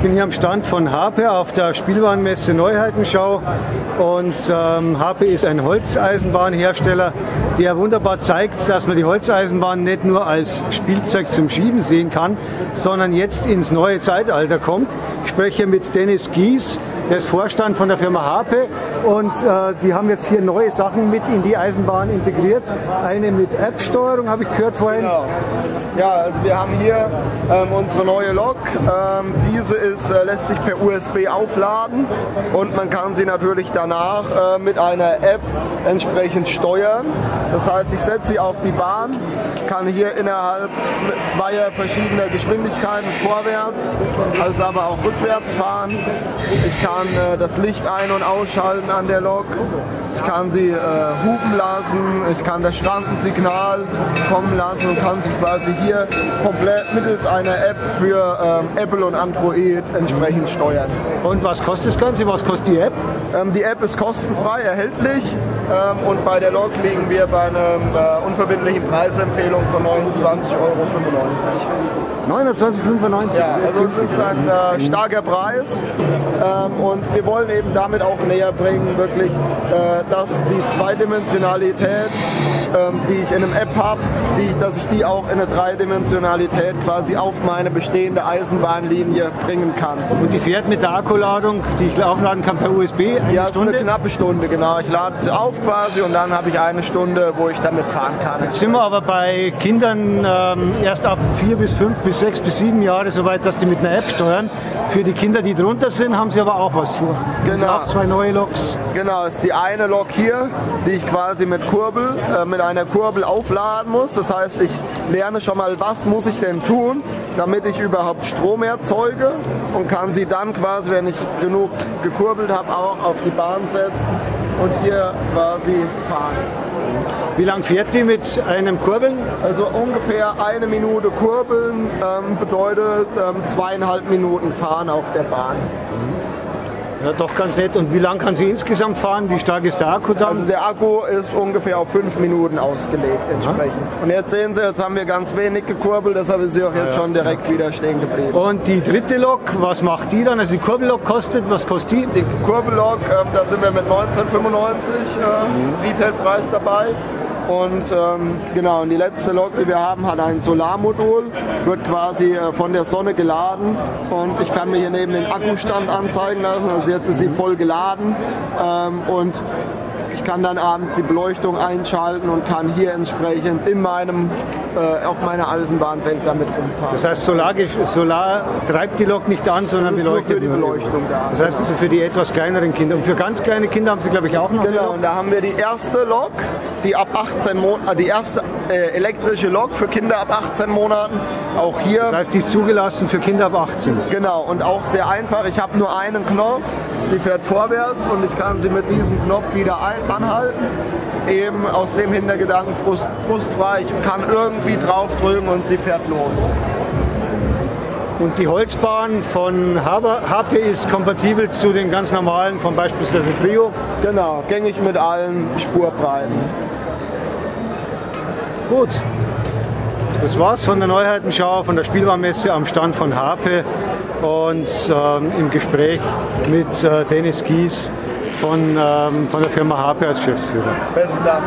bin hier am Stand von Harpe auf der Spielwarenmesse Neuheitenschau und Harpe ist ein Holzeisenbahnhersteller, der wunderbar zeigt, dass man die Holzeisenbahn nicht nur als Spielzeug zum Schieben sehen kann, sondern jetzt ins neue Zeitalter kommt. Ich spreche mit Dennis Gies, der ist Vorstand von der Firma Harpe und die haben jetzt hier neue Sachen mit in die Eisenbahn integriert. Eine mit App-Steuerung, habe ich gehört vorhin. Genau. Ja, also wir haben hier unsere neue Lok. Diese lässt sich per USB aufladen und man kann sie natürlich danach mit einer App entsprechend steuern. Das heißt, ich setze sie auf die Bahn, kann hier innerhalb zweier verschiedener Geschwindigkeiten vorwärts, als aber auch rückwärts fahren. Ich kann das Licht ein- und ausschalten an der Lok. Ich kann sie hupen lassen, ich kann das Schrankensignal kommen lassen und kann sie quasi hier komplett mittels einer App für Apple und Android entsprechend steuern. Und was kostet das Ganze? Was kostet die App? Die App ist kostenfrei erhältlich und bei der Lok liegen wir bei einer unverbindlichen Preisempfehlung von 29,95 €. 29,95 €? Ja, also es ist ein starker Preis und wir wollen eben damit auch näher bringen, wirklich, dass die Zweidimensionalität, die ich in einem App habe, dass ich die auch in eine Dreidimensionalität quasi auf meine bestehende Eisenbahnlinie bringen kann. Und die fährt mit der Akkuladung, die ich aufladen kann per USB, Ja, es ist eine knappe Stunde, genau. Ich lade sie auf quasi und dann habe ich eine Stunde, wo ich damit fahren kann. Jetzt sind wir aber bei Kindern erst ab 4 bis 5 bis 6 bis 7 Jahre so weit, dass die mit einer App steuern. Für die Kinder, die drunter sind, haben sie aber auch was vor. Genau. Auch zwei neue Loks. Genau, ist die eine Lok hier, die ich quasi mit einer Kurbel aufladen muss. Das heißt, ich lerne schon mal, was muss ich denn tun, damit ich überhaupt Strom erzeuge und kann sie dann quasi, wenn ich genug gekurbelt habe, auch auf die Bahn setzen und hier quasi fahren. Wie lange fährt die mit einem Kurbeln? Also ungefähr 1 Minute kurbeln bedeutet 2,5 Minuten fahren auf der Bahn. Ja, doch ganz nett. Und wie lange kann sie insgesamt fahren? Wie stark ist der Akku dann? Also der Akku ist ungefähr auf 5 Minuten ausgelegt entsprechend. Und jetzt sehen Sie, jetzt haben wir ganz wenig gekurbelt, deshalb ist sie auch jetzt schon direkt wieder stehen geblieben. Und die dritte Lok, was macht die dann? Also die Kurbellok kostet, was kostet die? Die Kurbellok, da sind wir mit 19,95 Retailpreis dabei. Und genau, und die letzte Lok, die wir haben, hat ein Solarmodul, wird quasi von der Sonne geladen und ich kann mir hier neben den Akkustand anzeigen lassen, also jetzt ist sie voll geladen und ich kann dann abends die Beleuchtung einschalten und kann hier entsprechend auf meiner Eisenbahnwelt damit rumfahren. Das heißt, Solar treibt die Lok nicht an, sondern das ist beleuchtet nur für die Beleuchtung da. Das heißt, das ist für die etwas kleineren Kinder. Und für ganz kleine Kinder haben Sie, glaube ich, auch noch. Genau, und da haben wir die erste Lok, die ab 18 Monaten, die erste elektrische Lok für Kinder ab 18 Monaten. Auch hier. Das heißt, die ist zugelassen für Kinder ab 18. Genau, und auch sehr einfach. Ich habe nur einen Knopf, sie fährt vorwärts und ich kann sie mit diesem Knopf wieder anhalten. Eben aus dem Hintergedanken frustfrei. Ich kann irgendwie draufdrücken und sie fährt los. Und die Holzbahn von Harpe ist kompatibel zu den ganz normalen von beispielsweise Brio? Genau, gängig mit allen Spurbreiten. Gut, das war's von der Neuheitenschau, von der Spielwarenmesse am Stand von Harpe und im Gespräch mit Dennis Gies von der Firma Harpe als Geschäftsführer. Besten Dank.